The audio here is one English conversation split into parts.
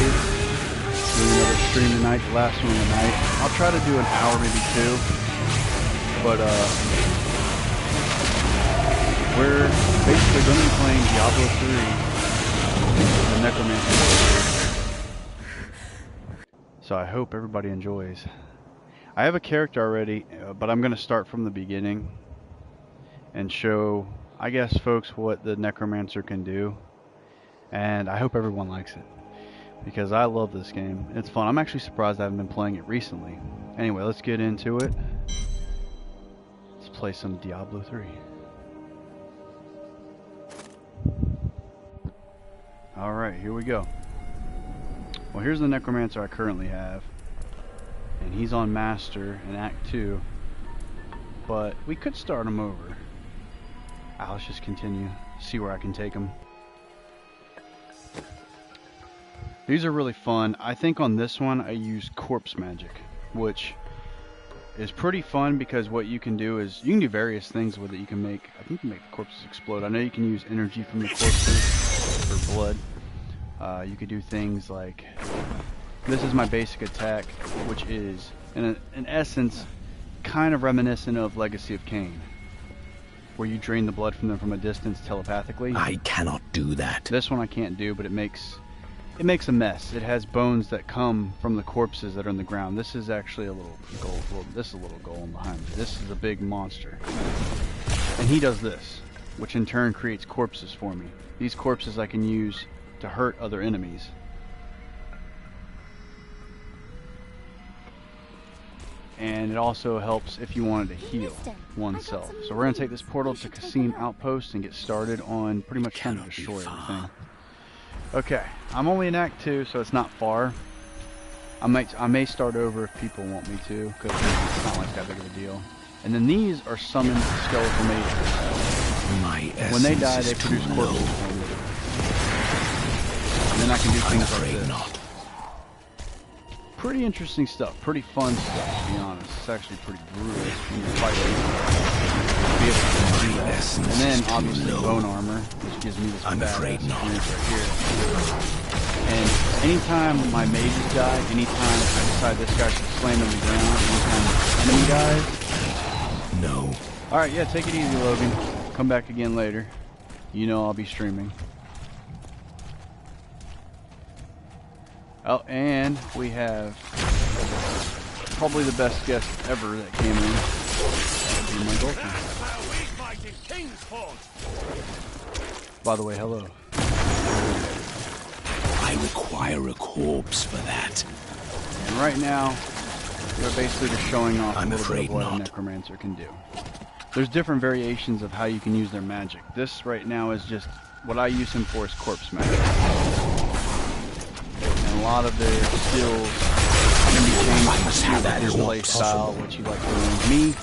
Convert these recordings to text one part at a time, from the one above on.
days. Doing another stream tonight, the last one tonight. I'll try to do an hour, maybe 2. But we're basically going to be playing Diablo 3, the Necromancer. So I hope everybody enjoys. I have a character already, but I'm going to start from the beginning and show, I guess, folks what the Necromancer can do. And I hope everyone likes it, because I love this game. It's fun. I'm actually surprised I haven't been playing it recently. Anyway, let's get into it. Let's play some Diablo 3. Alright, here we go. Well, here's the Necromancer I currently have. And he's on Master in Act 2. But we could start him over. Let's just continue. See where I can take him. These are really fun. I think on this one I use corpse magic, which is pretty fun because what you can do is you can do various things with it. You can make, I think you can make the corpses explode. I know you can use energy from the corpses for blood. You could do things like, this is my basic attack, which is in essence kind of reminiscent of Legacy of Kain, where you drain the blood from them from a distance telepathically. I cannot do that. This one I can't do, but it makes a mess. It has bones that come from the corpses that are in the ground. This is actually a little gold. Well, this is a little golem behind me. This is a big monster. And he does this, which in turn creates corpses for me. These corpses I can use to hurt other enemies. And it also helps if you wanted to heal oneself. So we're going to take this portal to Kasim Outpost and get started on pretty much trying to destroy everything. Okay, I'm only in Act 2, so it's not far. I may start over if people want me to, because it's not like that big of a deal. And then these are summoned skeletal mages. When they die, they produce corpses for me. And then I can do things like this. Not. Pretty interesting stuff, pretty fun stuff, to be honest. It's actually pretty brutal when you're fighting. Be able to do that. And then obviously bone armor, which gives me this badass experience right here. And anytime my mages die, anytime I decide this guy should slam to the ground, anytime an enemy dies. No. Alright, yeah, take it easy, Logan. Come back again later. You know I'll be streaming. Oh, and we have probably the best guest ever that came in. That would be my girlfriend. By the way, hello. I require a corpse for that. And right now, we're basically just showing off a little bit of what a Necromancer can do. There's different variations of how you can use their magic. This right now is just, what I use him for is corpse magic. And a lot of their skills can be changed to his play style, what you like doing. Me,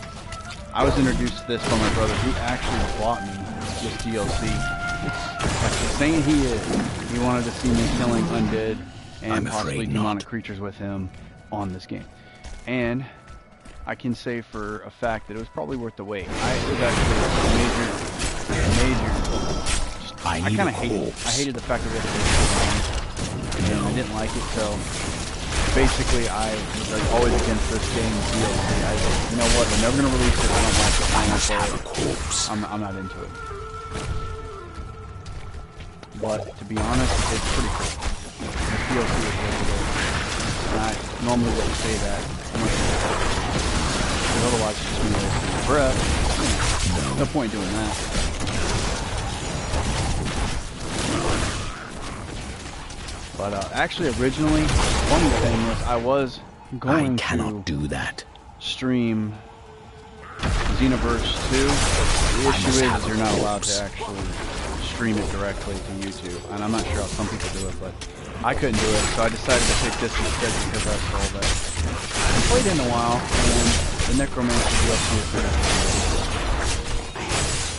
I was introduced to this by my brother, who actually bought me this DLC. Like the saint he is, he wanted to see me killing undead and possibly demonic creatures with him on this game. And I can say for a fact that it was probably worth the wait. It was actually a major. I kind of hated it. I hated the fact that we had to wait so long, and I didn't like it. So basically, I was like always against this game DLC. I was like, you know what? We're never gonna release it. I don't like it. I must have a corpse. I'm not into it. But to be honest, it's pretty cool. The DLC is really good. And I normally wouldn't say that, because otherwise it's just gonna waste my breath. No point doing that. But actually, originally, one thing was I was going to do that. Stream Xenoverse 2. The issue is you're not allowed to actually stream it directly to YouTube, and I'm not sure how some people do it, but I couldn't do it, so I decided to pick this instead because I saw that I played it in a while, and the Necromancer DLC is pretty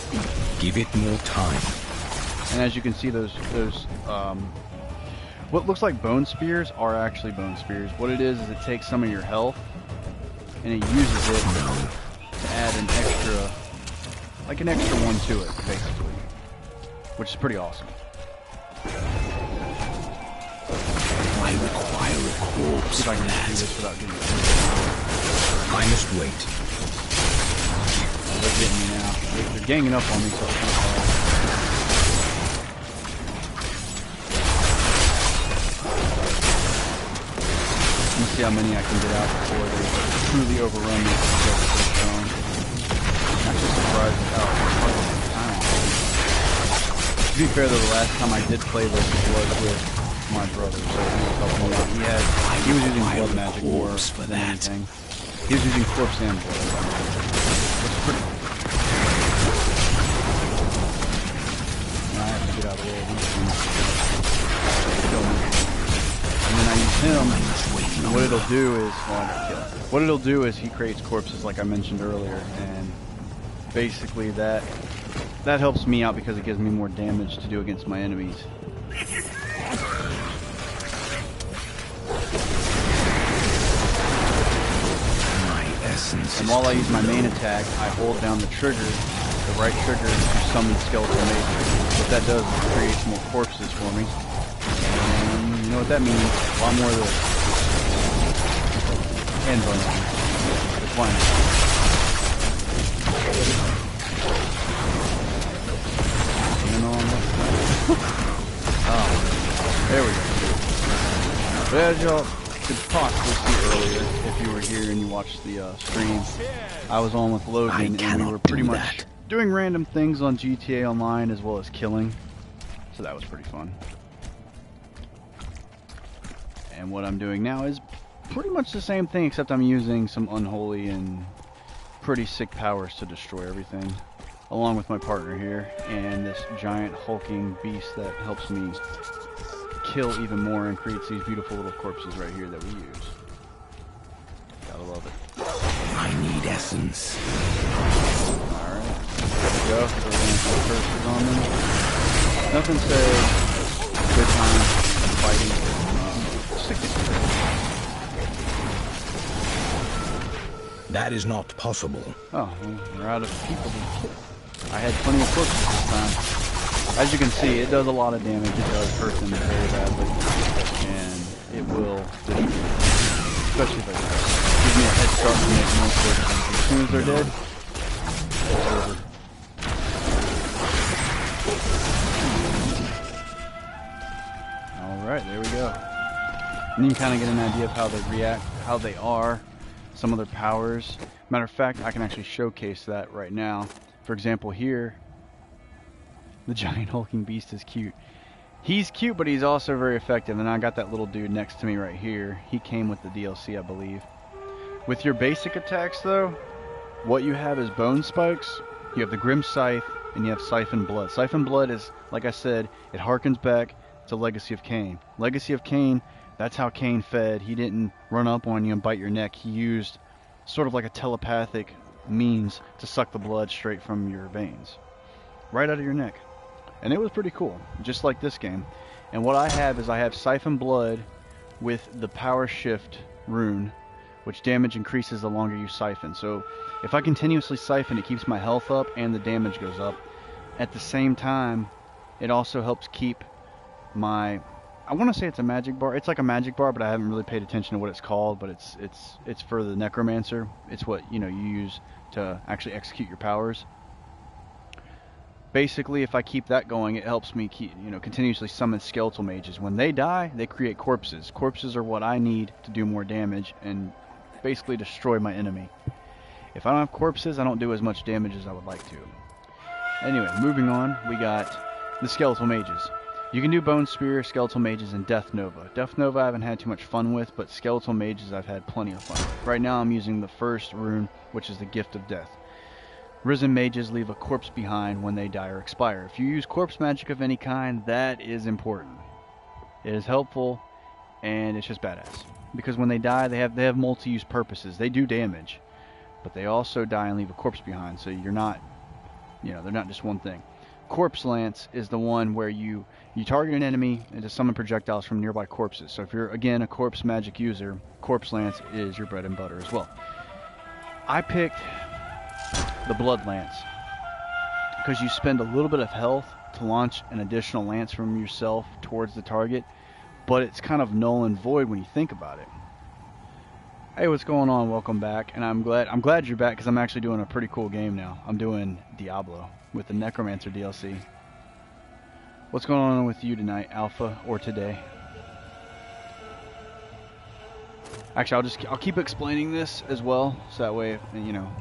cool. Give it more time. And as you can see, those what looks like bone spears are actually bone spears. What it is it takes some of your health, and it uses it to add an extra, like an extra one to it, basically. Which is pretty awesome. My I require a corpse See if I for can do that. this without getting killed. I must wait. They're getting me now. They're ganging up on me, so it's not hard. Let me see how many I can get out before they truly overrun me. I'm actually surprised at how much time. To be fair, though, the last time I did play this was with my brother, so he was helping me out. He was using blood magic more than anything. He was using corpse and blood. Which is pretty. Now I have to get out of the way of these things. Kill me. And then I use him, and what it'll do is, well, I got killed. What it'll do is he creates corpses like I mentioned earlier, and basically that helps me out because it gives me more damage to do against my enemies. And while I use my main attack, I hold down the trigger, the right trigger, to summon skeletal mages. What that does is it creates more corpses for me. And you know what that means? A lot more of this. And bone on. It's fine. Oh, there we go. But as y'all could possibly see earlier, if you were here and you watched the stream, I was on with Logan, and we were pretty much doing random things on GTA Online as well as killing. So that was pretty fun. And what I'm doing now is pretty much the same thing, except I'm using some unholy and pretty sick powers to destroy everything, along with my partner here, and this giant hulking beast that helps me kill even more and creates these beautiful little corpses right here that we use. Gotta love it. I need essence. Alright, there we go. So we're going to put curses on them. Nothing says good time fighting. That is not possible. Oh, well, we're out of people to kill. I had plenty of corpses this time. As you can see, it does a lot of damage. It does hurt them very badly. And it will defeat them. Especially if it gives me a head start to make more corpses. As soon as they're dead, it's over. Alright, there we go. And you can kind of get an idea of how they react, how they are, some of their powers. Matter of fact, I can actually showcase that right now. For example, here, the giant hulking beast is cute. He's cute, but he's also very effective. And I got that little dude next to me right here. He came with the DLC, I believe. With your basic attacks, though, what you have is bone spikes, you have the grim scythe, and you have siphon blood. Siphon blood is, like I said, it harkens back to Legacy of Kain. Legacy of Kain, that's how Kain fed. He didn't run up on you and bite your neck. He used sort of like a telepathic means to suck the blood straight from your veins, right out of your neck. And it was pretty cool, just like this game. And what I have is I have Siphon Blood with the Power Shift rune, which damage increases the longer you siphon. So if I continuously siphon, it keeps my health up and the damage goes up. At the same time, it also helps keep my, I want to say it's a magic bar. It's like a magic bar, but I haven't really paid attention to what it's called. But it's for the necromancer. It's what you use to actually execute your powers. Basically, if I keep that going, it helps me keep continuously summon skeletal mages. When they die, they create corpses. Corpses are what I need to do more damage and basically destroy my enemy. If I don't have corpses, I don't do as much damage as I would like to. Anyway, moving on, we got the skeletal mages. You can do Bone Spear, Skeletal Mages, and Death Nova. Death Nova I haven't had too much fun with, but Skeletal Mages I've had plenty of fun with. Right now I'm using the first rune, which is the Gift of Death. Risen mages leave a corpse behind when they die or expire. If you use corpse magic of any kind, that is important. It is helpful, and it's just badass. Because when they die, they have multi-use purposes. They do damage, but they also die and leave a corpse behind, so you're not, they're not just one thing. Corpse Lance is the one where you target an enemy and to summon projectiles from nearby corpses. So if you're, again, a corpse magic user, Corpse Lance is your bread and butter as well. I picked the Blood Lance because you spend a little bit of health to launch an additional lance from yourself towards the target, but it's kind of null and void when you think about it. Hey, what's going on? Welcome back, and I'm glad you're back because I'm actually doing a pretty cool game now. I'm doing Diablo with the Necromancer DLC. What's going on with you tonight, Alpha, or today? Actually, I'll keep explaining this as well, so that way, if, you know,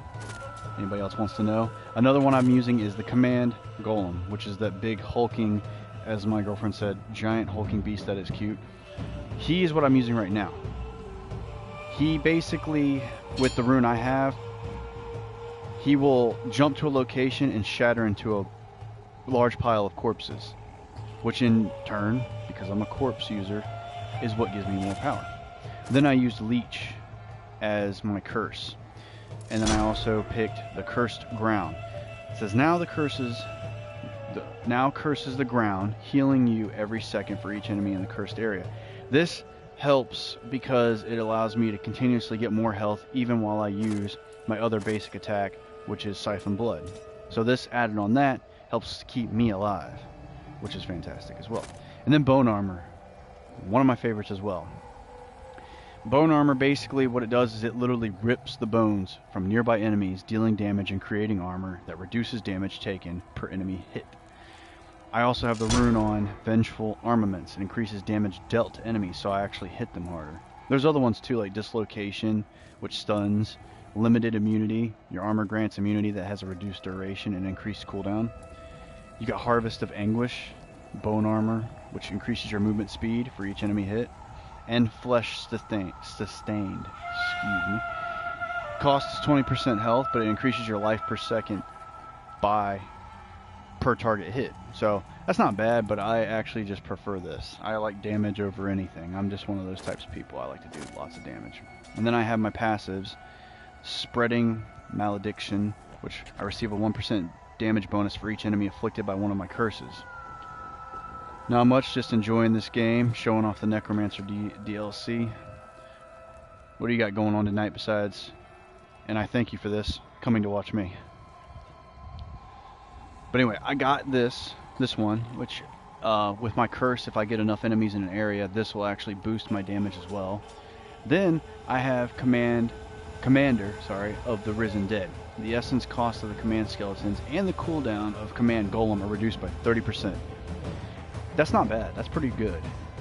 anybody else wants to know. Another one I'm using is the Command Golem, which is that big hulking, as my girlfriend said, giant hulking beast that is cute. He is what I'm using right now. He basically, with the rune I have, he will jump to a location and shatter into a large pile of corpses, which in turn, because I'm a corpse user, is what gives me more power. Then I used Leech as my curse, and then I also picked the Cursed Ground. It says now curses the ground, healing you every second for each enemy in the cursed area. This helps because it allows me to continuously get more health even while I use my other basic attack, which is Siphon Blood. So this added on that helps keep me alive, which is fantastic as well. And then Bone Armor, one of my favorites as well. Bone Armor, basically what it does is it literally rips the bones from nearby enemies, dealing damage and creating armor that reduces damage taken per enemy hit. I also have the rune on Vengeful Armaments. It increases damage dealt to enemies, so I actually hit them harder. There's other ones too, like Dislocation, which stuns. Limited Immunity. Your armor grants immunity that has a reduced duration and increased cooldown. You got Harvest of Anguish, Bone Armor, which increases your movement speed for each enemy hit. And Flesh Sustained. Excuse me. Costs 20% health, but it increases your life per second per target hit. So that's not bad, but I actually just prefer this. I like damage over anything. I'm just one of those types of people. I like to do lots of damage. And then I have my passives. Spreading Malediction, which I receive a 1% damage bonus for each enemy afflicted by one of my curses. Not much, just enjoying this game, showing off the Necromancer DLC. What do you got going on tonight besides, and I thank you for this, coming to watch me. But anyway, I got this one, which with my curse, if I get enough enemies in an area, this will actually boost my damage as well. Then I have Commander of the Risen Dead. The essence cost of the command skeletons and the cooldown of Command Golem are reduced by 30%. That's not bad. That's pretty good,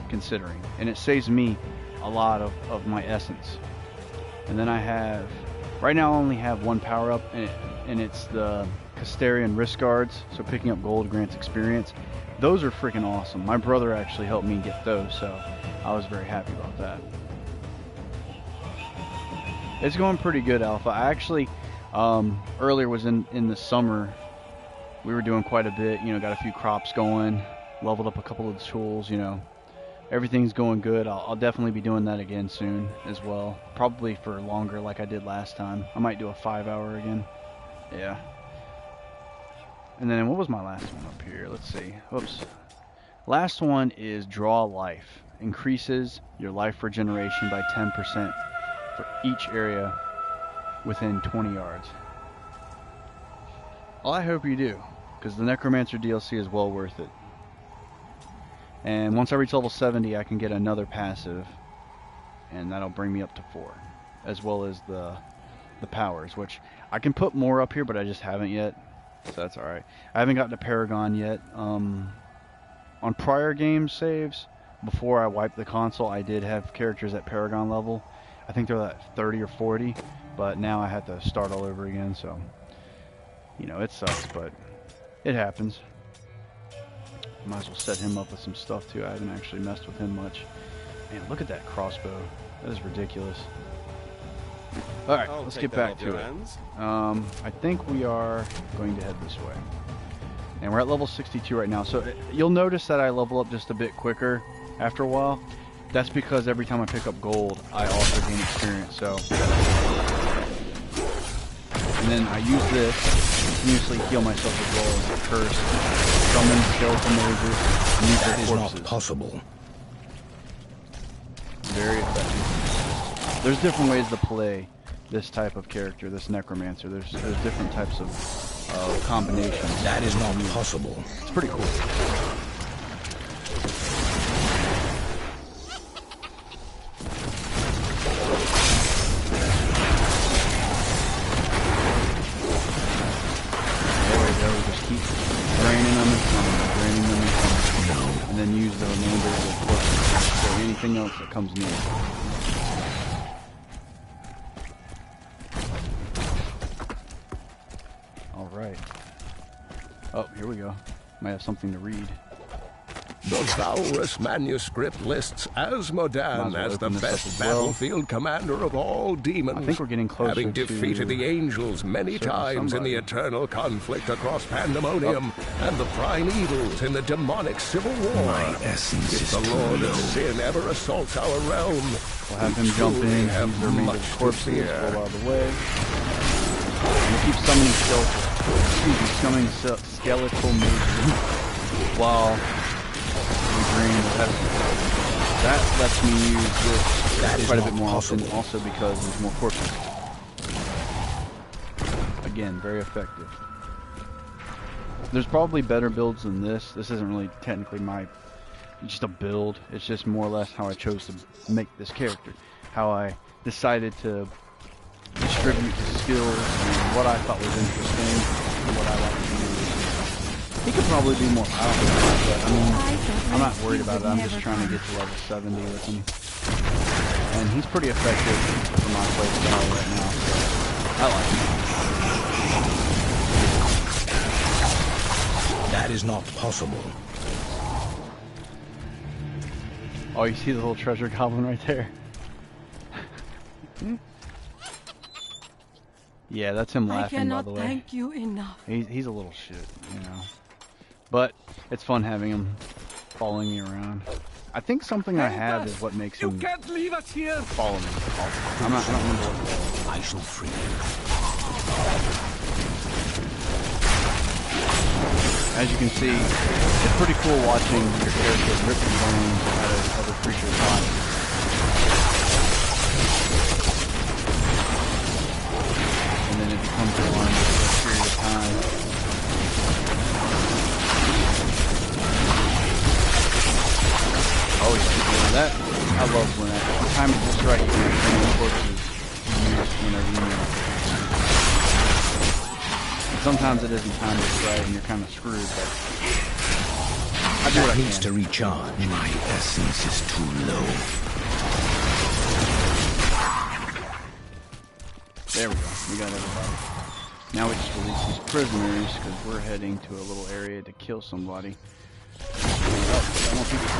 considering. And it saves me a lot of my essence. And then I have, right now I only have one power up, and it's the Castarian Wrist Guards, so picking up gold grants experience. Those are freaking awesome. My brother actually helped me get those, so I was very happy about that. It's going pretty good, Alpha. I actually, earlier was in the summer, we were doing quite a bit, you know, got a few crops going, leveled up a couple of the tools, you know. Everything's going good. I'll definitely be doing that again soon as well. Probably for longer like I did last time. I might do a 5-hour again. Yeah. And then what was my last one up here? Let's see. Oops. Last one is Draw Life. Increases your life regeneration by 10% for each area within 20 yards. Well, I hope you do, because the Necromancer DLC is well worth it. And once I reach level 70, I can get another passive, and that'll bring me up to 4, as well as the powers, which I can put more up here, but I just haven't yet, so that's alright. I haven't gotten to Paragon yet. On prior game saves, before I wiped the console, I did have characters at Paragon level. I think they're at 30 or 40, but now I have to start all over again, so, you know, it sucks, but it happens. Might as well set him up with some stuff too. I haven't actually messed with him much. Man, look at that crossbow. That is ridiculous. Alright, let's get back to it. I think we are going to head this way. And we're at level 62 right now. So you'll notice that I level up just a bit quicker after a while. That's because every time I pick up gold, I also gain experience. So, and then I use this to continuously heal myself as well as a curse, summon skeleton lasers, and use their corpses. That is not possible. Very effective. There's different ways to play this type of character, this Necromancer. There's different types of combinations. That is not possible. It's pretty cool. else that comes near. All right. Oh, here we go. Might have something to read. The Valrus manuscript lists Asmodan as the best battlefield commander of all demons. I think we're getting closer having defeated the angels many times in the eternal conflict across Pandemonium and the primevals in the demonic civil war. My essence if is the Lord too of low. Sin ever assaults our realm, we'll have him jump in, have use the remainder much of the to corpses, fear. roll out of the way. And we keep summoning skeletal mages while that lets me use this quite a bit more often, also because there's more corpses. Again, very effective. There's probably better builds than this. This isn't really technically just a build. It's just more or less how I chose to make this character. How I decided to distribute the skills and what I thought was interesting and what I like to use. He could probably be more powerful, but I mean, I'm not worried about it. I'm just trying to get to level 70 with him. And he's pretty effective for my playstyle right now, so I like him. That is not possible. Oh, you see the little treasure goblin right there? Yeah, that's him laughing, by the way. I cannot thank you enough. He's a little shit, you know. But it's fun having him following me around. I think something I have is what makes him can't leave us here. follow me. I don't remember what. I shall free you. As you can see, it's pretty cool watching your character rip the bones out of other creatures' bodies. And then it becomes one for a period of time. Oh yeah, that I love when the time is just right. You can bring the corpses whenever you need. And sometimes it isn't time just right, and you're kind of screwed. But I do what I can. Needs to recharge. My essence is too low. There we go. We got everybody. Now we just release these prisoners because we're heading to a little area to kill somebody. Oh, I want people to go.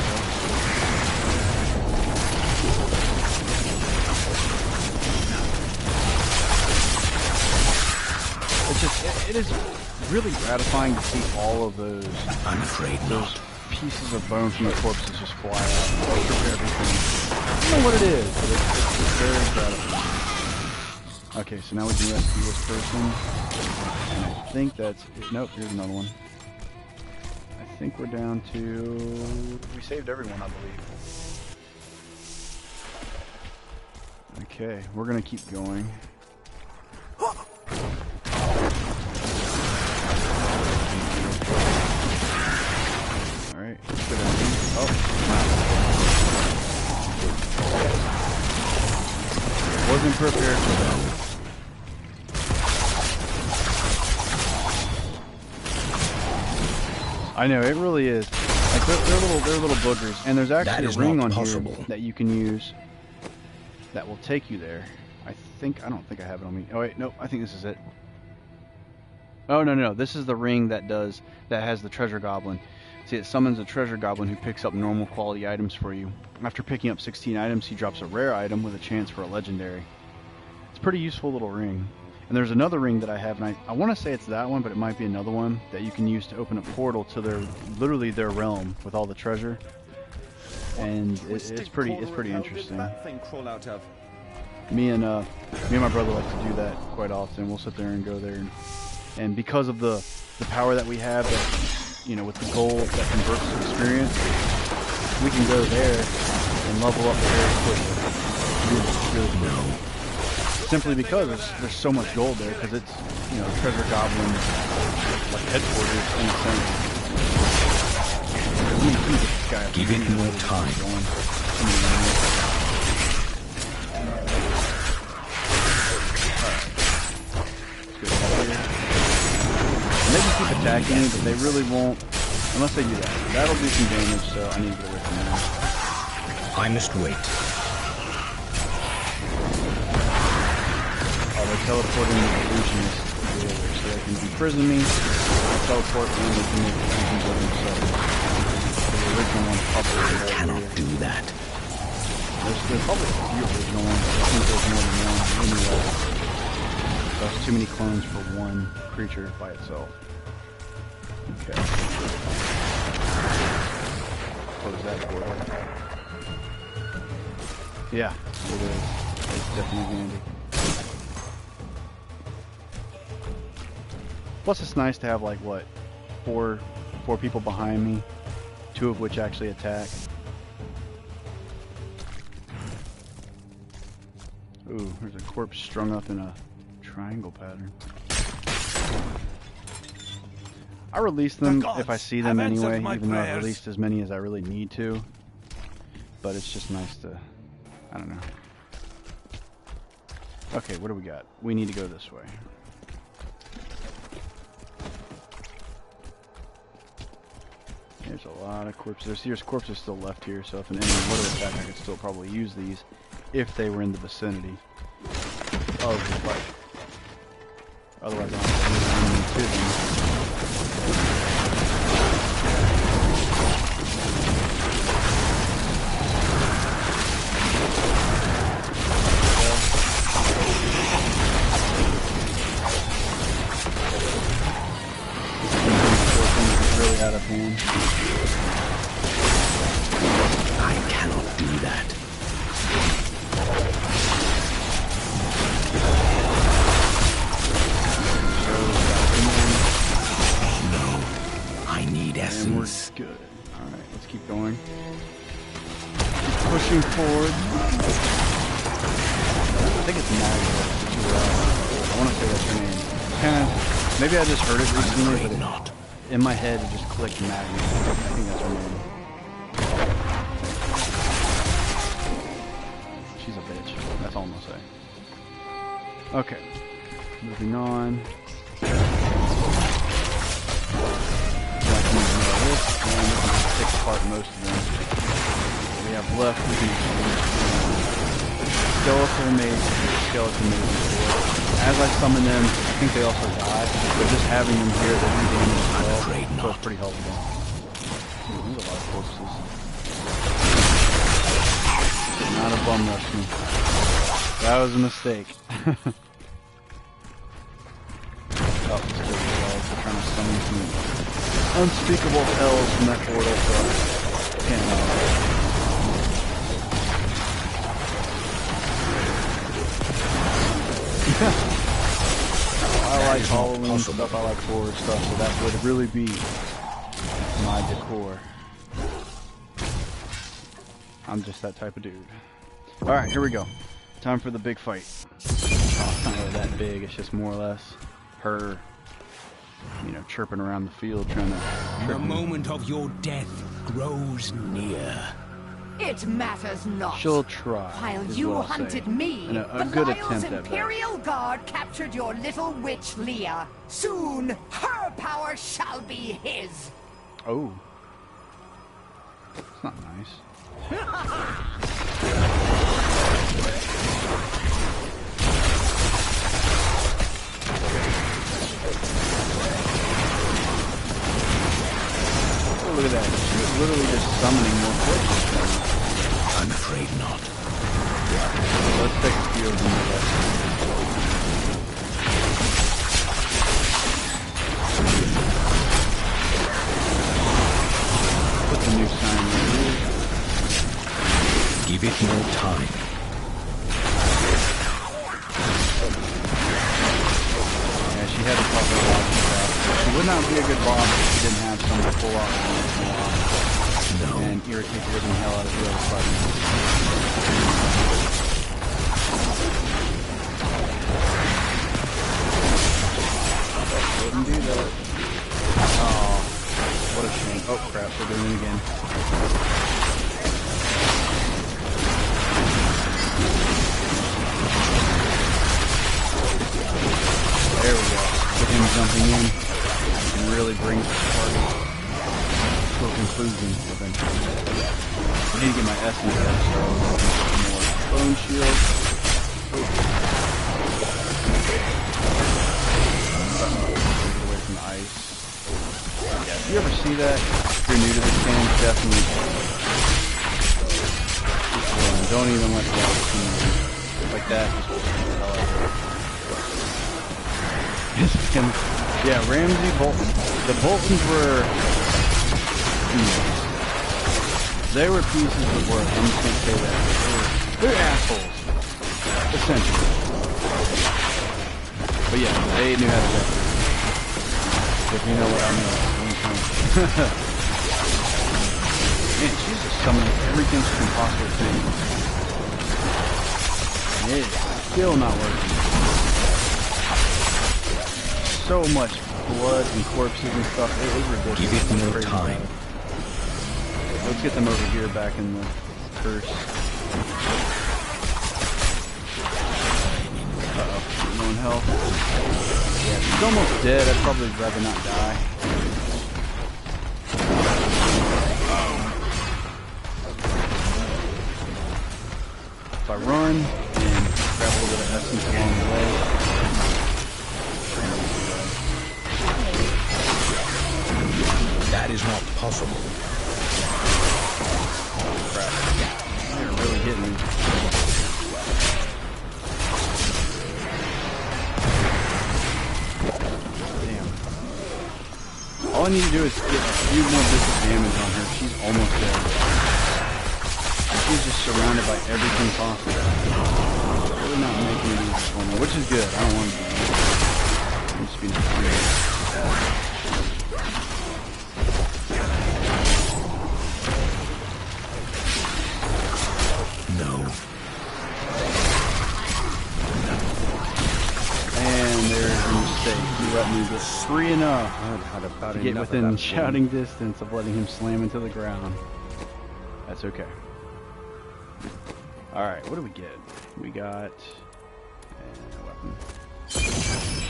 It is really gratifying to see all of those. I'm afraid not. Pieces of bone from the corpses just fly out. Prepare everything. I don't know what it is, but it's very gratifying. Okay, so now we can rescue this person. And I think that's it. Nope, here's another one. I think we're down to... We saved everyone, I believe. Okay, we're gonna keep going. Alright, let's go down here. Oh, wow. Wasn't prepared for that. I know, it really is. Like, they're little boogers. And there's actually a ring on here that you can use that will take you there. I don't think I have it on me. Oh wait, nope, I think this is it. Oh no, this is the ring that has the treasure goblin. See, it summons a treasure goblin who picks up normal quality items for you. After picking up 16 items, he drops a rare item with a chance for a legendary. It's a pretty useful little ring. And there's another ring that I have, and I want to say it's that one, but it might be another one that you can use to open a portal to literally their realm with all the treasure. And it's pretty interesting. Me and my brother like to do that quite often. We'll sit there and go there, and because of the power that we have, that, you know, with the gold that converts to experience, we can go there and level up very quickly. Really quickly. Simply because there's so much gold there, because it's, you know, treasure goblin like headquarters in a sense. Give it more time. And they can keep attacking, but they really won't unless they do that. That'll do some damage, so I need to get away from that. I must wait. Oh, they teleport into the illusionist jailer, so they can imprison me. I teleport and they can make illusions of themselves. The original one's probably I right cannot here. do that. There's probably a few original ones, but I think there's more than one anyway. That's too many clones for one creature by itself. Okay. Close that portal. Yeah, it is. It's definitely handy. Plus it's nice to have like, what, four people behind me, 2 of which actually attack. Ooh, there's a corpse strung up in a triangle pattern. I release them if I see them anyway, even though I've released as many as I really need to. But it's just nice to, I don't know. Okay, what do we got? We need to go this way. There's a lot of corpses. There's corpses still left here, so if an enemy were to attack, I could still probably use these if they were in the vicinity of the fight. Otherwise, I'll have to move to them. Really out of hand. I cannot do that. No, I need essence. And we're good. Alright, let's keep going. Keep pushing forward. I think it's Maggie. I want to say that's her name. Kinda, maybe I just heard it recently, but Not. in my head it just clicked Maggie. I think that's her name. She's a bitch. That's all I'm gonna say. Okay. Moving on. Take apart most of them. What we have left, we can skeletal mage, skeleton mage. As I summon them, I think they also die, but just having them here, they do damage as well, so it's pretty helpful. Ooh, there's a lot of corpses. Not a bum rush me. That was a mistake. Oh, it's good. They're trying to summon some unspeakable hells from that portal, so I can't I like Halloween stuff, I like horror stuff, so that would really be my decor. I'm just that type of dude. Alright, here we go. Time for the big fight. Oh, it's not really that big, it's just more or less her, you know, chirping around the field trying to The trip me. moment of your death grows near. It matters not. She'll try. While is you what I'll hunted say. me, And a good Belial's attempt at that. Imperial Guard captured your little witch Leah. Soon, her power shall be his. Oh. It's not nice. Oh, look at that. She was literally just summoning more corpses. I'm afraid not. Let's take a few of them. Put the new sign in here. Give it more time. Yeah, she had to talk a lot about that. She would not be a good boss if she didn't have some to pull off once in a while. No. And irritate the living hell out of the other party. Wouldn't do that. Oh, what a shame. Oh crap, we're doing it again. There we go. Get him jumping in and really brings the party. logical conclusion eventually. I need to get my essence up, so more bone shield. Get away from the ice. Yeah, if you ever see that, if you're new to this game, definitely don't even let go like that. Yeah, Ramsey Bolton. The Boltons were they were pieces of work. I'm just gonna say that. They're assholes, essentially. But yeah, they knew how to do it. If you know what I mean. Man, she's just summoning everything she can possibly think. And it is still not working. So much blood and corpses and stuff. It was ridiculous. Give it no time. Let's get them over here back in the curse. Uh-oh. No one health. Yeah, she's almost dead. I'd probably rather not die. If I run and grab a little bit of essence along the way. That is not possible. Crap. They're really hitting me. Damn. All I need to do is get a few more bits of damage on her. She's almost dead. She's just surrounded by everything possible. Really not making it easy for me, which is good. I don't want to be. I'm just being afraid. No. And there's a mistake. You let me get free enough to get within shouting distance of letting him slam into the ground. That's okay. Alright, what do we get? We got a weapon.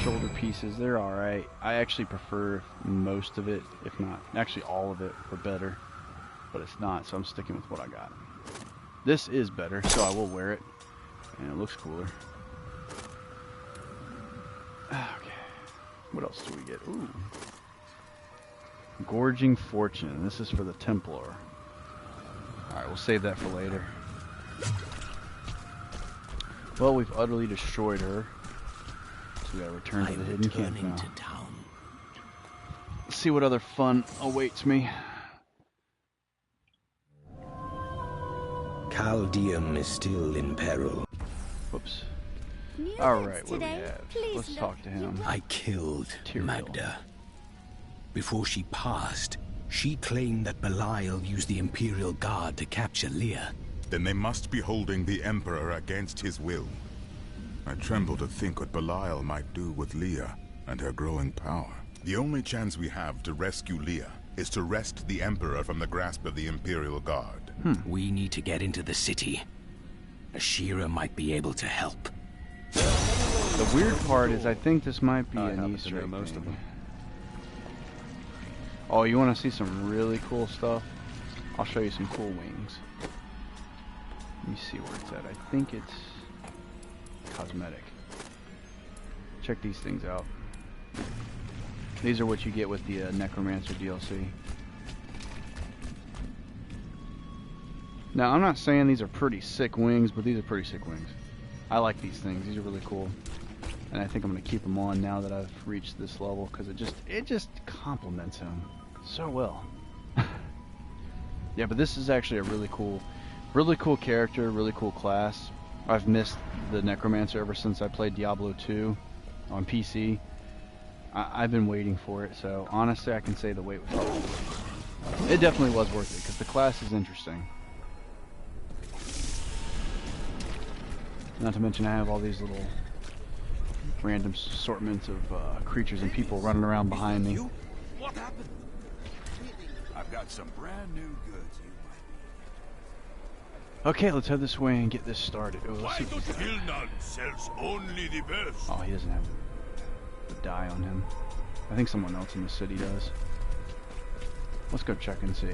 Shoulder pieces, they're alright. I actually prefer most of it, if not, actually all of it, for better. But it's not, so I'm sticking with what I got. This is better, so I will wear it. And it looks cooler. Okay. What else do we get? Ooh. Gorging Fortune. This is for the Templar. Alright, we'll save that for later. Well, we've utterly destroyed her. So we gotta return to the hidden camp now. Let's see what other fun awaits me. Chaldeum is still in peril. Whoops. Alright, what do we have? Let's talk to him. I killed Magda. Before she passed, she claimed that Belial used the Imperial Guard to capture Leah. Then they must be holding the Emperor against his will. I tremble to think what Belial might do with Leah and her growing power. The only chance we have to rescue Leah is to wrest the Emperor from the grasp of the Imperial Guard. We need to get into the city. Ashira might be able to help. The weird part is I think this might be an Easter egg most of them. Oh, you want to see some really cool stuff? I'll show you some cool wings. Let me see where it's at. I think it's cosmetic. Check these things out. These are what you get with the Necromancer DLC. Now, I'm not saying these are pretty sick wings, but these are pretty sick wings. I like these things. These are really cool. And I think I'm going to keep them on now that I've reached this level, because it just complements him so well. Yeah, but this is actually a really cool character, really cool class. I've missed the Necromancer ever since I played Diablo 2 on PC. I've been waiting for it, so honestly I can say the wait was worth it. It definitely was worth it, because the class is interesting. Not to mention I have all these little random assortments of creatures and people running around behind me. What happened? I've got some brand new goods you might. Okay, let's head this way and get this started. Oh, let's see what he's got. Hilnan sells only the best. Oh, he doesn't have the die on him. I think someone else in the city does. Let's go check and see.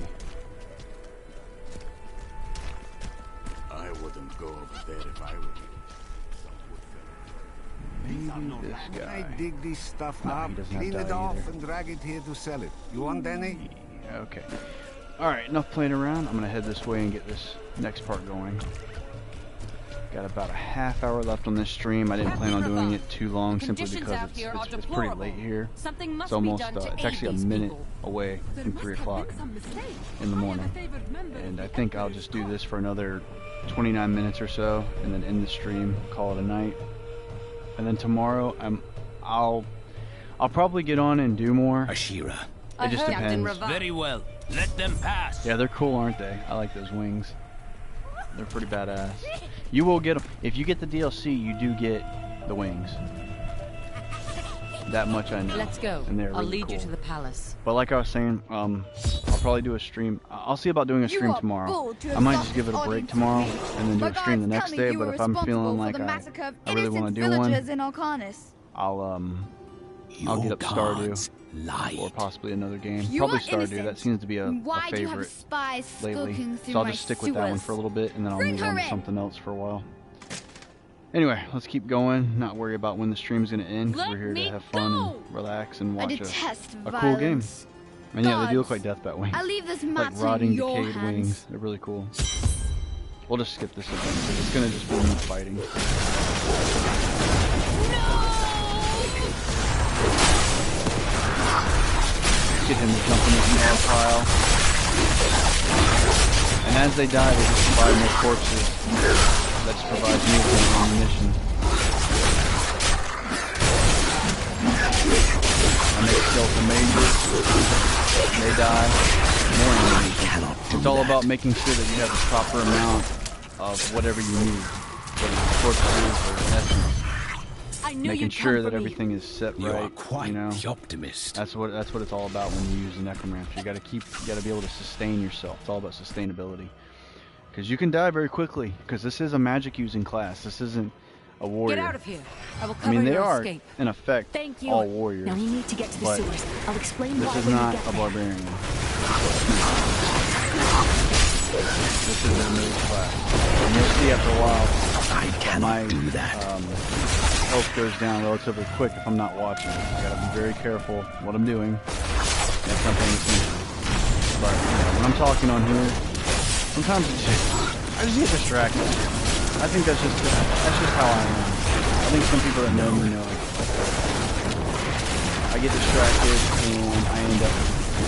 I wouldn't go over there if I were you. Maybe this I guy. dig this stuff No, up, he doesn't have clean it dye off, either. and drag it here to sell it. You want any? Yeah, okay. Alright, enough playing around. I'm gonna head this way and get this next part going. Got about a half hour left on this stream. I didn't plan on doing it too long simply because it's pretty late here. Something must It's almost, be done to it's actually a aid these minute people. away There from must 3 have o'clock been some mistake. in the I am a morning. favored member And of I the think I'll Emperor's just do court. this for another 29 minutes or so and then end the stream, call it a night. And then tomorrow I'll probably get on and do more. Ashira. It just depends. Very well. Let them pass. Yeah, they're cool, aren't they? I like those wings. They're pretty badass. You will get them. If you get the DLC, you do get the wings. That much I know. Let's go. And they're I'll really lead you cool. to the palace. But like I was saying, I'll probably do a stream. I'll see about doing a stream tomorrow. I might just give it a break tomorrow and then do a stream the next day. But if I'm feeling like I really want to do one, I'll get up Stardew or possibly another game. Probably Stardew. That seems to be a favorite lately. So I'll just stick with that one for a little bit and then I'll move on to something else for a while. Anyway, let's keep going. Not worry about when the stream's gonna end. 'Cause we're here to have fun and relax and watch a cool game. And yeah, they do look like deathbat wings. I leave this Like matter rotting, in your decayed hands. wings. They're really cool. We'll just skip this event. It's gonna just be me fighting. Get him to jump in the small pile. And as they die, they just provide more corpses. That just provides me with more ammunition. I make skeleton mages. They die. More ammunition. It's all about making sure that you have the proper amount of whatever you need. Whether it's corpses or essence. Making sure that everything is set You right. are quite you know? the optimist. That's what it's all about when you use the necromancer. You gotta be able to sustain yourself. It's all about sustainability. Because you can die very quickly. Because this is a magic using class. This isn't a warrior. Get out of here. I will cover I mean, they your are escape. in effect Thank you. all warriors. Now you need to get to the but sewers. I'll explain this why is when not you get a there. barbarian. This is a mage class. And you'll see after a while I cannot do that. health goes down relatively quick if I'm not watching. I gotta be very careful what I'm doing if I'm paying attention. But when I'm talking on here, sometimes I just get distracted. I think that's just how I am. I think some people that know me know. I get distracted and I end up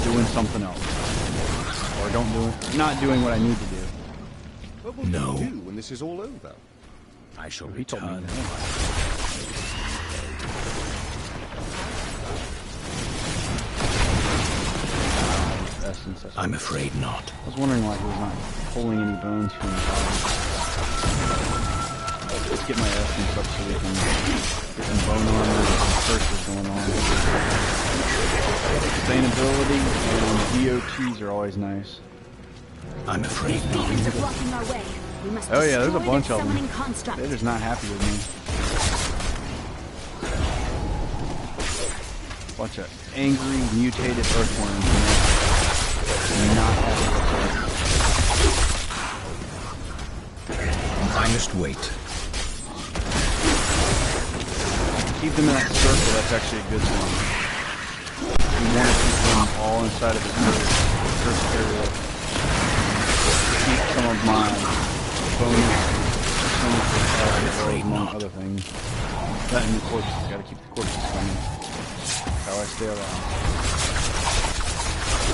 doing something else, or not doing what I need to do. What will you do when this is all over? I shall He told me return. that. Essence, I'm afraid not. I was wondering why he was not pulling any bones from his body. Let's get my essence up so we can get some bone armor and some curses going on. Sustainability and DOTs are always nice. I'm afraid not. Demons are blocking our way. We must Oh yeah, there's a destroy bunch that of them. summoning construct. They're just not happy with me. Bunch of angry, mutated earthworms, you know? Not happy with I must wait. keep them in that circle, that's actually a good thing. You want to keep them all inside of the first area. Keep some of my bonus percentages among other things. That and the corpses, gotta keep the corpses coming. That's how I stay alive.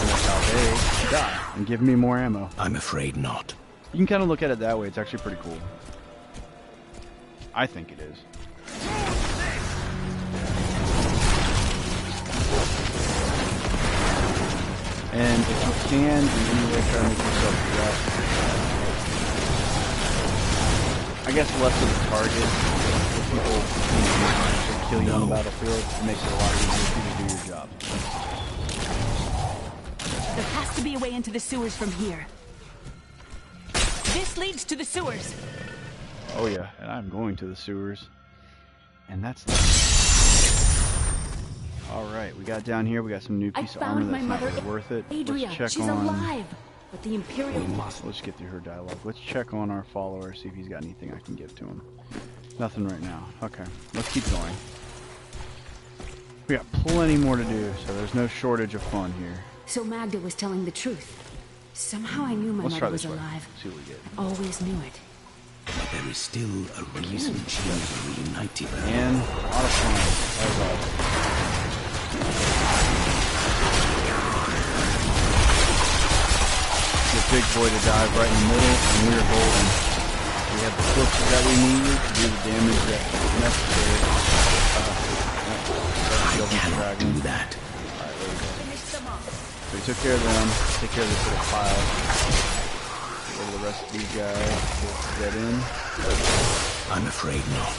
And that's how they die and give me more ammo. I'm afraid not. You can kind of look at it that way, it's actually pretty cool. I think it is. And if you can, in any way, try to make yourself less, I guess less of a target for people who actually kill you on the battlefield. It makes it a lot easier for you to do your job. There has to be a way into the sewers from here. This leads to the sewers. Oh yeah, and I'm going to the sewers. And that's Alright, we got down here, we got some new piece of armor that's not really worth it. Adria, Let's check she's on... alive. But the Imperial... Let's get through her dialogue. Let's check on our follower, see if he's got anything I can give to him. Nothing right now. Okay, let's keep going. We got plenty more to do, so there's no shortage of fun here. So Magda was telling the truth. Somehow I knew my mother was alive. See what we get. Always knew it. But there is still a reason she was reunited. And a lot of fun. That was awesome. The big boy to dive right in the middle, and we are golden. We have the clips that we need to do the damage that's necessary. I cannot do that. Alright, there we go. So we took care of them, take care of this little pile. Get rid of the rest of these guys. Get in. I'm afraid not.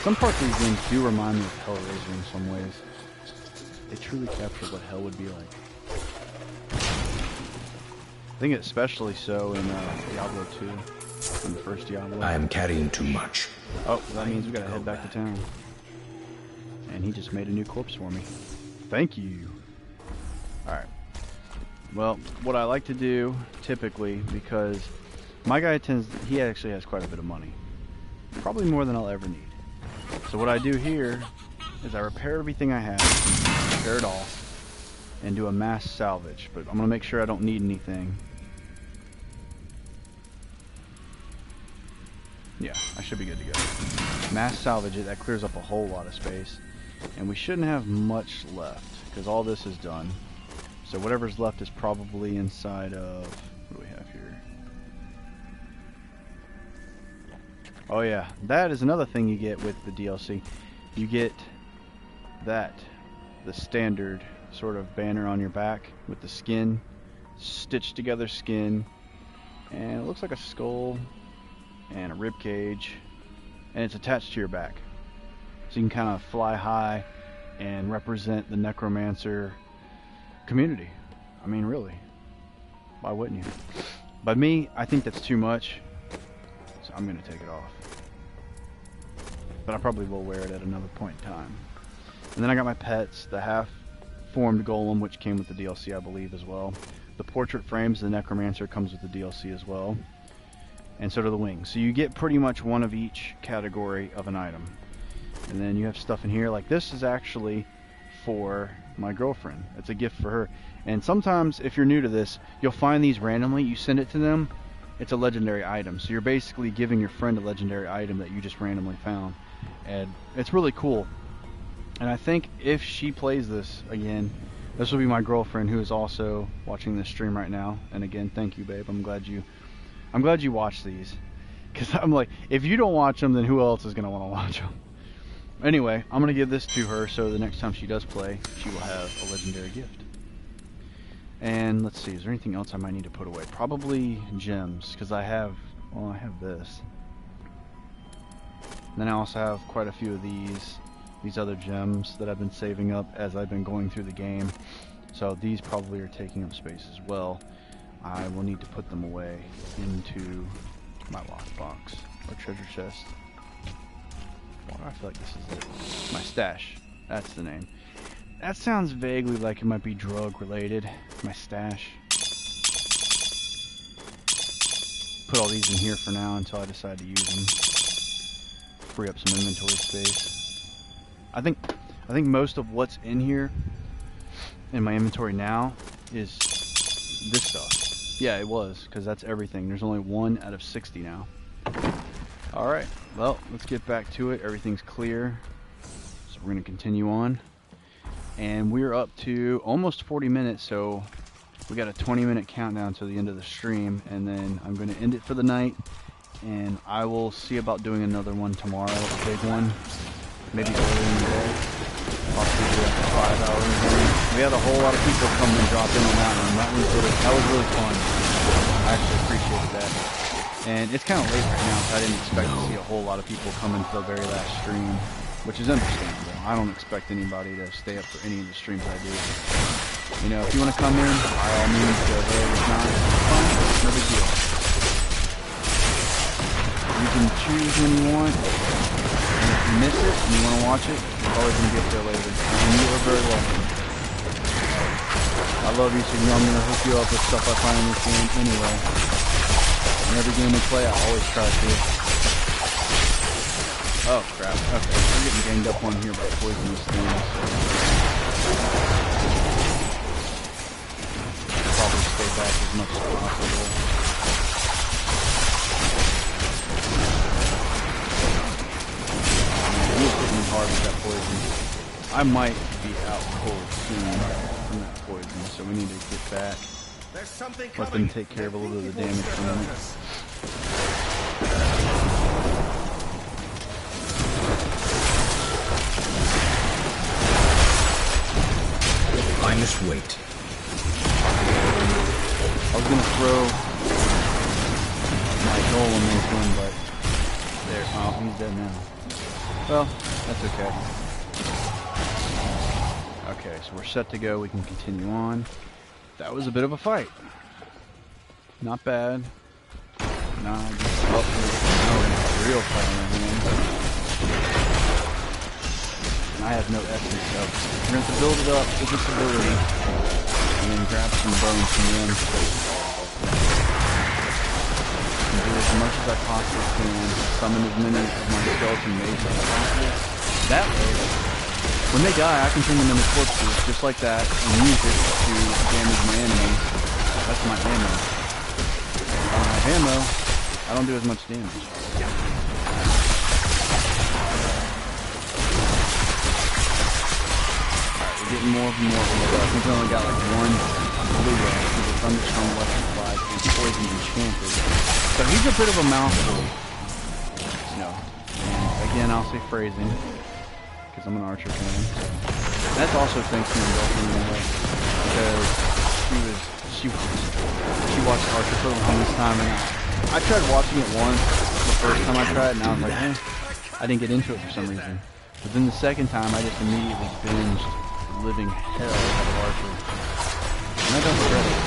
Some parts of these games do remind me of Hellraiser in some ways. They truly capture what hell would be like. I think especially so in Diablo 2, in the first Diablo. I am carrying too much. Oh, that means we gotta head back to town. And he just made a new corpse for me. Thank you. Alright. Well, what I like to do, typically, because my guy he actually has quite a bit of money. Probably more than I'll ever need. So what I do here is I repair everything I have, repair it all, and do a mass salvage. But I'm going to make sure I don't need anything. Yeah, I should be good to go. Mass salvage it, that clears up a whole lot of space. And we shouldn't have much left, because all this is done. So whatever's left is probably inside of... What do we have here? Oh yeah, that is another thing you get with the DLC. You get that, the standard sort of banner on your back with the skin, stitched together skin, and it looks like a skull and a rib cage, and it's attached to your back. So you can kind of fly high and represent the necromancer community. I mean, really, why wouldn't you? But me, I think that's too much, so I'm gonna take it off. But I probably will wear it at another point in time. And then I got my pets, the half-formed golem, which came with the DLC, I believe, as well. The portrait frames, the necromancer, comes with the DLC as well. And so do the wings. So you get pretty much one of each category of an item. And then you have stuff in here, like this is actually for my girlfriend. It's a gift for her. And sometimes, if you're new to this, you'll find these randomly, you send it to them, it's a legendary item. So you're basically giving your friend a legendary item that you just randomly found. And it's really cool. And I think if she plays this again, this will be my girlfriend, who is also watching this stream right now. And again, thank you, babe. I'm glad you watch these, because I'm like, if you don't watch them, then who else is gonna want to watch them? Anyway, I'm gonna give this to her, so the next time she does play, she will have a legendary gift. And let's see, is there anything else I might need to put away? Probably gems, because I have this. And then I also have quite a few of these other gems that I've been saving up as I've been going through the game. So these probably are taking up space as well. I will need to put them away into my lockbox or treasure chest. Why do I feel like this is it? My stash. That's the name. That sounds vaguely like it might be drug related. My stash. Put all these in here for now until I decide to use them. Free up some inventory space. I think most of what's in here in my inventory now is this stuff. Yeah, it was, because that's everything. There's only 1 out of 60 now. Alright, well, let's get back to it. Everything's clear. So we're going to continue on. And we're up to almost 40 minutes, so we got a 20-minute countdown to the end of the stream. And then I'm going to end it for the night. And I will see about doing another one tomorrow, a big one. Maybe earlier in the day. Possibly do like a 5-hour event. We had a whole lot of people come and drop in on that one. That was really fun. I actually appreciated that. And it's kind of late right now, so I didn't expect to see a whole lot of people come into the very last stream, which is understandable. I don't expect anybody to stay up for any of the streams I do. You know, if you want to come in, by all means, go ahead. If not, it's fine. No big deal. You can choose when you want. and you want to watch it, you're probably going to get there later. And you are very welcome. I love you, so you know I'm going to hook you up with stuff I find in this game anyway. In every game we play, I always try to. Oh crap, okay, we're getting ganged up on here by poisonous things. Probably stay back as much as possible. Man, he was hitting me hard with that poison. I might be out cold soon from that poison, so we need to get back. Let them take care of a little bit of the damage from them. I must wait. I was gonna throw my golem into him, but there. Oh, he's dead now. Well, that's okay. Okay, so we're set to go. We can continue on. That was a bit of a fight. Not bad. Nah, I just up with real fight on our hands. And I have no essence, so we're going to build it up with this ability and then grab some bones from them. And do as much as I possibly can. Summon as many of my skeleton mates as possible. That way, when they die, I can turn them into corpses, just like that, and use it to damage my enemies. That's my ammo. If I don't have ammo, I don't do as much damage. Alright, we're getting more and more. I think we only got like one blue ray, either Thunderstorm, Electrified, and Poison Enchanted. So he's a bit of a mouthful. You know, and again, I'll say phrasing. Because I'm an Archer fan. That's also thanks to my girlfriend in a way, because she watched Archer for the longest time, and I tried watching it once the first time I tried, and I was like, I didn't get into it for some reason. But then the second time, I just immediately binged living hell out of Archer, and I don't regret it,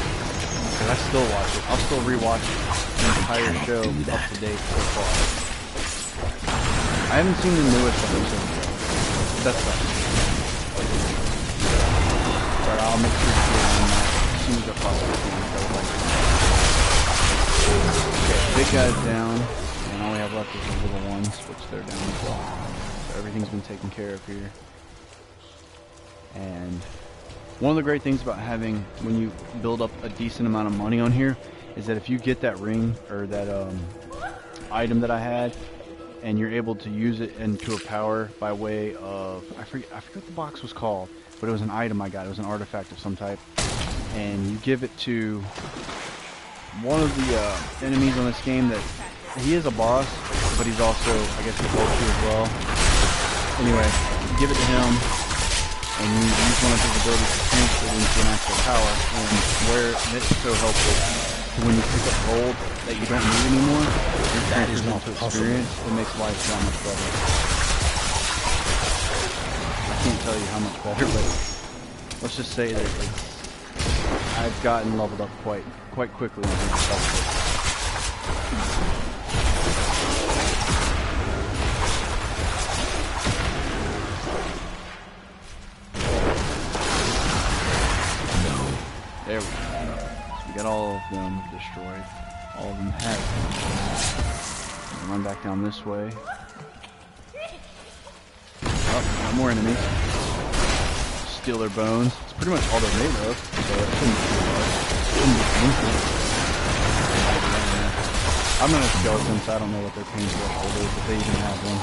because I still watch it. I'll still rewatch the entire show up to date so far. I haven't seen the newest episode. That's fine. But I'll make sure to get on that as soon as I possibly can. Okay, big guy's down, and all we have left is the little ones, which they're down as well. So everything's been taken care of here. And one of the great things about having, when you build up a decent amount of money on here, is that if you get that ring, or that item that I had, and you're able to use it into a power by way of, I forget what the box was called, but it was an item I got. It was an artifact of some type, and you give it to one of the enemies on this game. That he is a boss, but he's also, I guess, a vulture as well. Anyway, you give it to him, and you use one of his abilities to transfer it into an actual power, and where it's so helpful. When you pick up gold that you don't need anymore, that is not experience. It makes life that much better. I can't tell you how much better, but let's just say that I've gotten leveled up quite quickly. There we go. Get all of them destroyed. All of them have been. Run back down this way. Oh, got more enemies. Steal their bones. It's pretty much all they're made of, so it shouldn't be too hard. Shouldn't be painful. I'm not a skeleton, so I don't know what their painful is, if they even have one.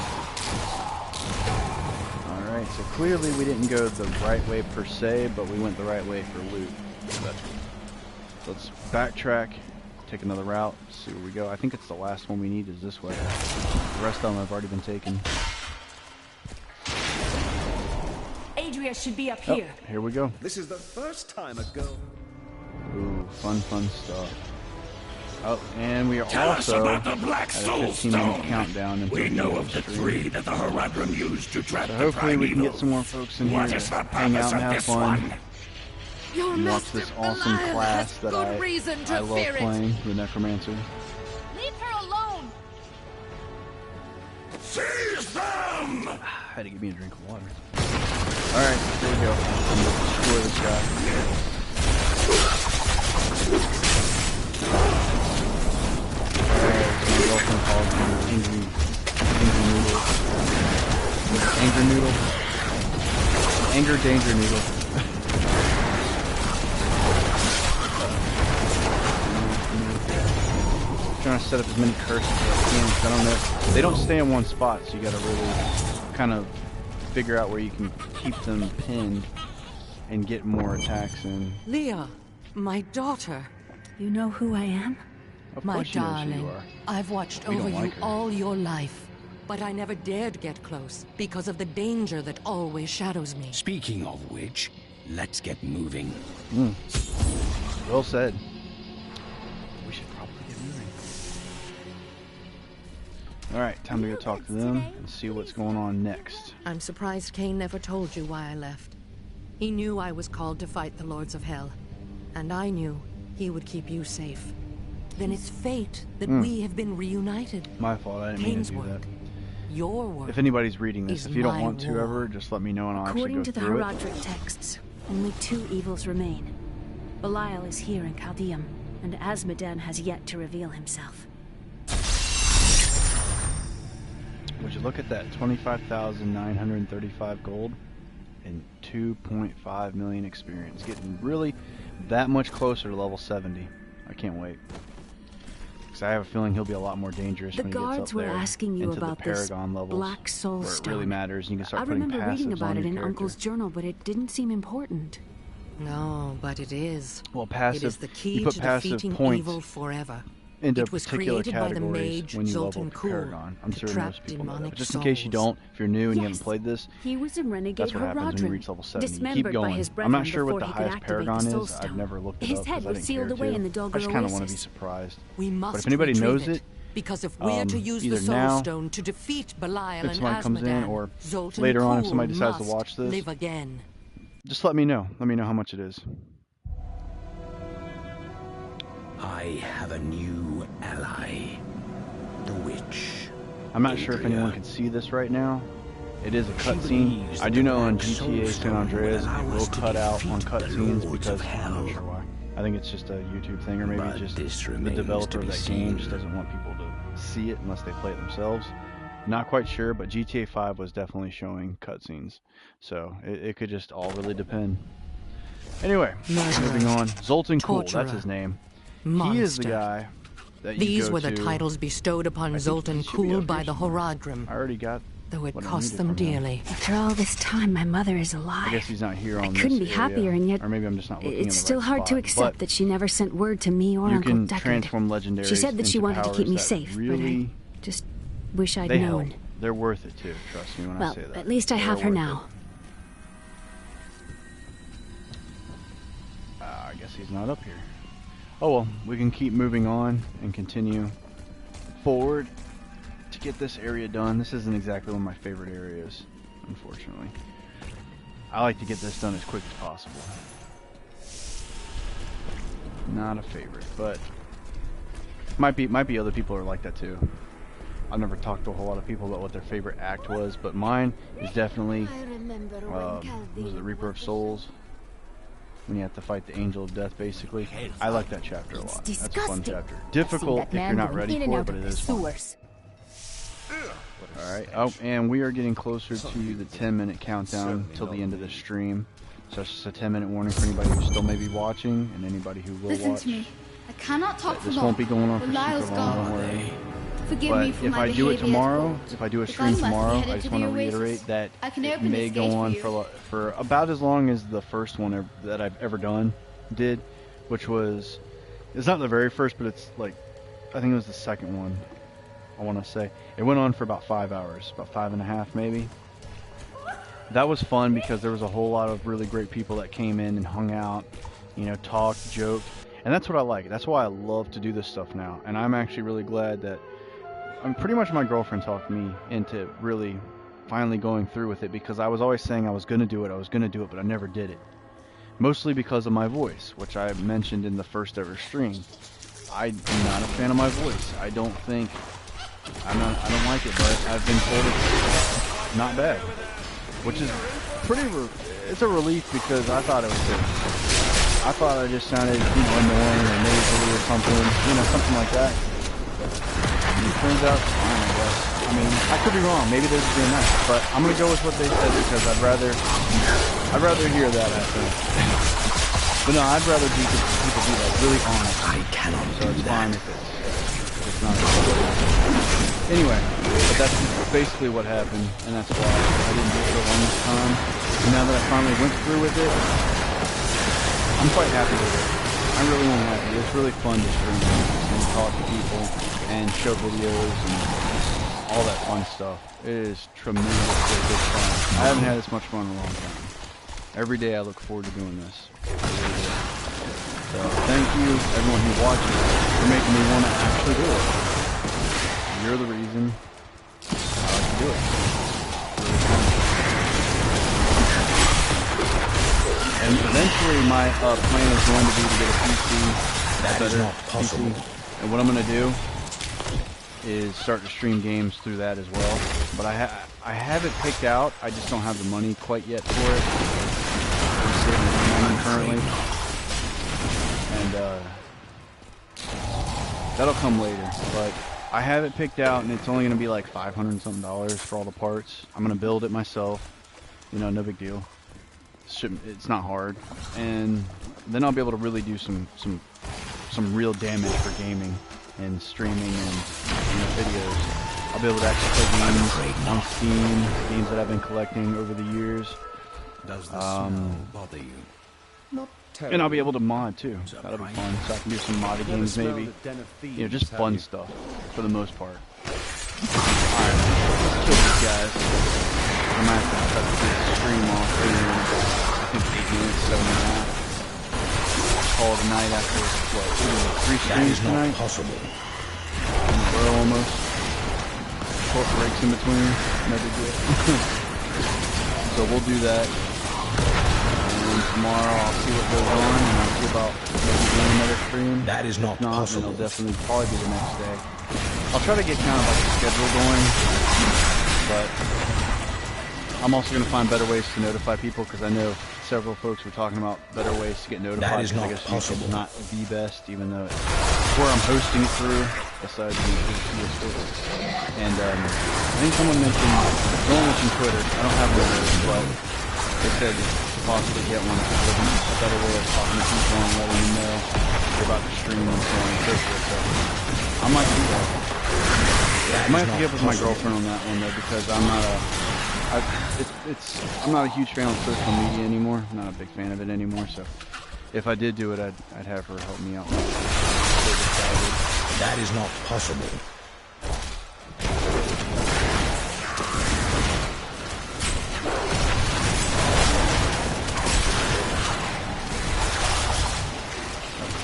Alright, so clearly we didn't go the right way per se, but we went the right way for loot. So that's good. Let's backtrack, take another route, see where we go. I think it's the last one we need is this way. The rest of them have already been taken. Adria should be up here. Here we go. This is the first time a girl. Ooh, fun stuff. Oh, and we are also at a 15-minute countdown until we know of the 3 that the Heradrim used to trap. So hopefully we can get some more folks in here to hang out and have fun. And watch this awesome class that I love playing, the Necromancer. Leave her alone! Seize them! had to give me a drink of water. Alright, there we go. I'm gonna destroy this guy. Alright, so my girlfriend calls him Angry Noodle. Anger Noodle? Anger Danger Noodle. Trying to set up as many curses as I can, because I don't know. They don't stay in one spot, so you gotta really kind of figure out where you can keep them pinned and get more attacks in. Leah, my daughter. You know who I am? Of My course you know who darling, you are. I've watched We over don't you like her. all your life, but I never dared get close because of the danger that always shadows me. Speaking of which, let's get moving. Well said. We should probably get moving. Alright, time to go talk to them and see what's going on next. I'm surprised Cain never told you why I left. He knew I was called to fight the Lords of Hell, and I knew he would keep you safe. Then it's fate that we have been reunited. My fault, I didn't mean Cain's to do work. that. Your work. If anybody's reading this, is if you don't my want to war. ever, just let me know and I'll According to actually the go through it. Herodric texts, only 2 evils remain. Belial is here in Chaldeum, and Asmodan has yet to reveal himself. Would you look at that? 25,935 gold and 2.5 million experience. Getting really that much closer to level 70. I can't wait. Because I have a feeling he'll be a lot more dangerous The when he gets guards up were there asking you into about the this Paragon levels, Black Soul where it Stone. really matters, and you can start I putting remember reading passives about on it your in character. Uncle's journal, but it didn't seem important. No, but it is. Well, passive, It is the key you put to passive defeating points evil forever. into It was particular created by the categories mage when you level Zoltan up the Kuhl Paragon. I'm to sure trap most people know that. demonic But just in case you souls. don't, if you're new and you Yes. haven't played this, He was a renegade that's what happens when you Horadrim, reach level 70. You keep dismembered by going. his I'm brethren not sure what before the he could highest activate Paragon the Soul is. I've Stone. never looked it His up head because I was didn't sealed care away to. in the I Dogger just kind of want to be Oasis. surprised. We must But if anybody retrieve knows it, because if we're to use the either Soul now, Stone to defeat Belial if and somebody comes in, Asmodan, or Zoltan later on if Kuhl somebody decides to must watch this, live again. just let me know. Let me know how much it is. I have a new ally. The witch. I'm not sure if Adria. anyone can see this right now. It is a She cutscene. believes I that do the know on Black Soul GTA San Stone Andreas will allow it will us to cut out on defeat the cutscenes Lords because of I'm not Hell. sure why. I think it's just a YouTube thing, or maybe But just this the remains developer to of be that game seen. just doesn't want people to see it unless they play it themselves. Not quite sure, but GTA 5 was definitely showing cutscenes, so it could just all really depend. Anyway, moving on. Zoltan Kuhl, that's Torturer. his name. Monster. He is the guy that you These go were the to. titles bestowed I upon think Zoltan he should be Kuhl up by here the somewhere. Horadrim, I already got though it what I cost needed them from him. dearly. After all this time, my mother is alive. I guess he's not here on this couldn't be area. happier, and yet or maybe I'm just not looking in it's the still right hard to spot. accept But that she never sent word to me or you Uncle can Deckard. transform legendaries She said that she into wanted to keep me powers that safe, really, but I just wish I'd they known. help. They're worth it too. Trust me when I Well, say that. at least I They're have her worth now. I guess he's not up here. Oh well, we can keep moving on and continue forward to get this area done. This isn't exactly one of my favorite areas, unfortunately. I like to get this done as quick as possible. Not a favorite, but might be other people are like that too. I've never talked to a whole lot of people about what their favorite act was, but mine is definitely was it Reaper of Souls, when you have to fight the Angel of Death, basically. I like that chapter a lot. That's a fun chapter. Difficult if you're not ready for it, but it is fun. Alright, oh, and we are getting closer to the 10-minute countdown till the end of the stream. So it's just a 10-minute warning for anybody who still may be watching, and anybody who will Listen watch. to me. I cannot talk for This long. won't be going on for Belial's super long, gone. don't worry. Forgive But me for if my I do it behavior tomorrow, at court. if I do a The stream gun must be tomorrow, headed I just to want the to Oasis. reiterate that I can it open may this go gate on for for about as long as the first one that I've ever did, which was, it's not the very first, but it's like, I think it was the second one, I want to say. It went on for about 5 hours, about 5.5 maybe. That was fun because there was a whole lot of really great people that came in and hung out, you know, talked, joked, and that's what I like. That's why I love to do this stuff now, and I'm actually really glad that, pretty much my girlfriend talked me into really finally going through with it, because I was always saying I was going to do it, but I never did it. Mostly because of my voice, which I mentioned in the first ever stream. I'm not a fan of my voice. I don't like it, but I've been told not bad, which is pretty. It's a relief because I thought it was good. I thought I just sounded, annoying or nasally or something, something like that. It turns out it's fine, I guess. I mean, I could be wrong. Maybe they're just being nice, but I'm gonna go with what they said because I'd rather hear that. I think. But no, I'd rather people be like really honest. I cannot so do it's that. fine if it's not. Anyway, but that's basically what happened, and that's why I didn't do it for a long time. And now that I finally went through with it, I'm quite happy with it. I'm really happy. It's really fun to stream and talk to people and show videos and all that fun stuff. It is tremendously good fun. I haven't had this much fun in a long time. Every day I look forward to doing this. So thank you everyone who watches for making me want to actually do it. You're the reason I like to do it. And eventually my plan is going to be to get a PC. That is not possible. PC. And what I'm going to do is start to stream games through that as well. But I have it picked out. I just don't have the money quite yet for it. I'm saving money currently. And that'll come later. But I have it picked out, and it's only going to be like $500 and something for all the parts. I'm going to build it myself. No big deal. It's not hard. And then I'll be able to really do some real damage for gaming and streaming and videos. I'll be able to actually play games on Steam, games that I've been collecting over the years. Does the smell bother you? Not terribly. And I'll be able to mod too. That'll be fun. So I can do some modded games maybe. Just fun stuff for the most part. Alright, let's kill these guys. I might have to cut this stream off here in I think 8 minutes, 7.5. Call it a night after, what, 3 streams tonight? That is not possible. In a row almost. Short breaks in between, no big deal. So we'll do that. And tomorrow I'll see what goes on, and I'll see about maybe doing another stream. That is not possible. It'll definitely probably be the next day. I'll try to get kind of like a schedule going, but I'm also going to find better ways to notify people because I know several folks were talking about better ways to get notified. That is not possible. Not the best, even though it's where I'm hosting it through, besides PS4. And I think someone mentioned Twitter. I don't have one of those, but they said to possibly get one because it wasn't a better way of talking to people and letting them know they're about to stream and so on and so forth. So I might do that. I might have to get with my girlfriend on that one though because I'm not a huge fan of social media anymore. I'm not a big fan of it anymore. So if I did do it, I'd have her help me out. That is not possible.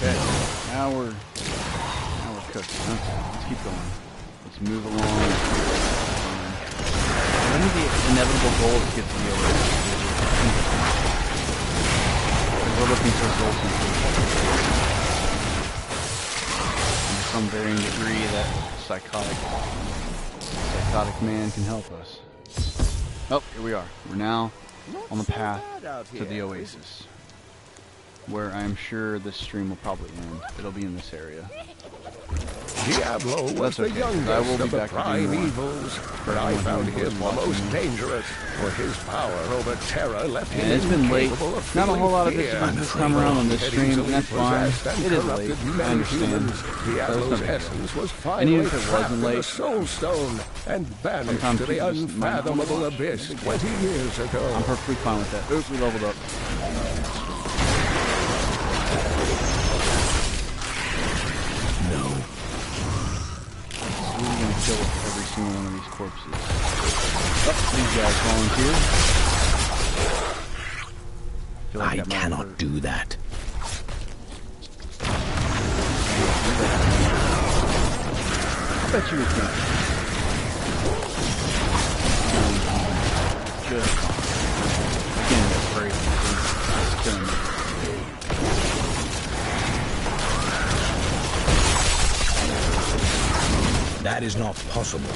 Okay, now we're cooking. Okay, let's keep going. Let's move along. I think the inevitable goal is to get to the Oasis. We're looking for goal completion. To some varying degree, that psychotic man can help us. Oh, here we are. We're now on the path to the Oasis, where I'm sure this stream will probably end. It'll be in this area. Diablo was the youngest of the prime evils, but I found him the most dangerous, for his power over terror left him incapable of not a whole lot of fear. this time around on this stream, and that's fine. It is late, I understand. Diablo's essence was finally trapped in a soul stone and banished to the unfathomable abyss 20 years ago. I'm perfectly fine with that. Oops, we leveled up. We're gonna kill every single one of these corpses. Oh, these guys volunteered. I cannot do that. I bet you we can. Just again, that's crazy. It's killing me. That is not possible.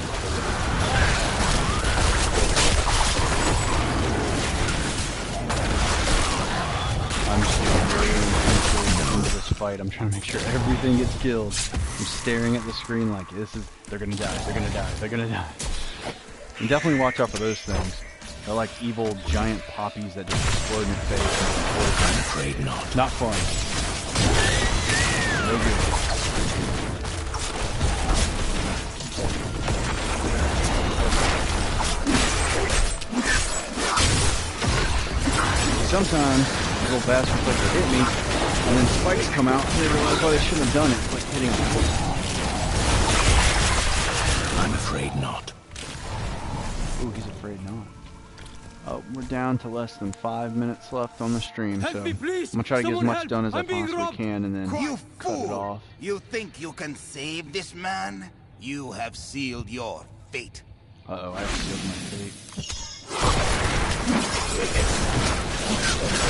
fight. I'm trying to make sure everything gets killed. I'm staring at the screen like, they're gonna die, they're gonna die, they're gonna die. And definitely watch out for those things. They're like evil giant poppies that just explode in your face. I'm afraid not. Not fun. No good. Sometimes these little bastards like to hit me, and then spikes come out, and they realize, oh, they shouldn't have done it. It's like hitting people. I'm afraid not. Ooh, he's afraid not. Oh, we're down to less than 5 minutes left on the stream, so I'm gonna try to get as much done as I possibly can, and then cut it off. You think you can save this man? You have sealed your fate. Uh-oh, I have sealed my fate.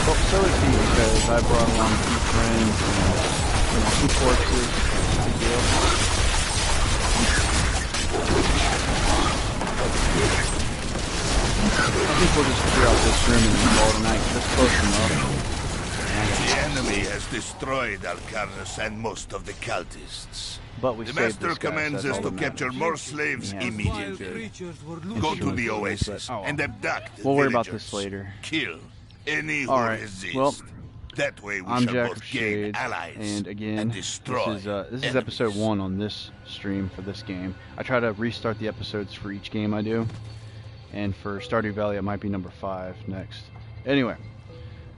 Well, so is he, because I brought along 2 friends and 2 corpses. Big deal. I think we'll just clear out this room and call it a night. That's close enough. The enemy has destroyed Alcarnus and most of the cultists. But we the saved Master this guy, commands so us that's to all capture that more slaves immediately. Go to the oasis and abduct the We'll worry about villagers. this later. Kill any who Alright, resist. well, that way we I'm shall Jack both of gain Shades, allies and again, destroy this is episode 1 on this stream for this game. I try to restart the episodes for each game I do, and for Stardew Valley it might be number 5 next. Anyway,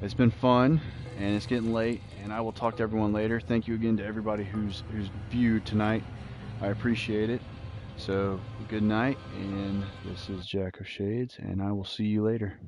it's been fun, and it's getting late, and I will talk to everyone later. Thank you again to everybody who's viewed tonight. I appreciate it. So, good night, and this is Jack of Shades, and I will see you later.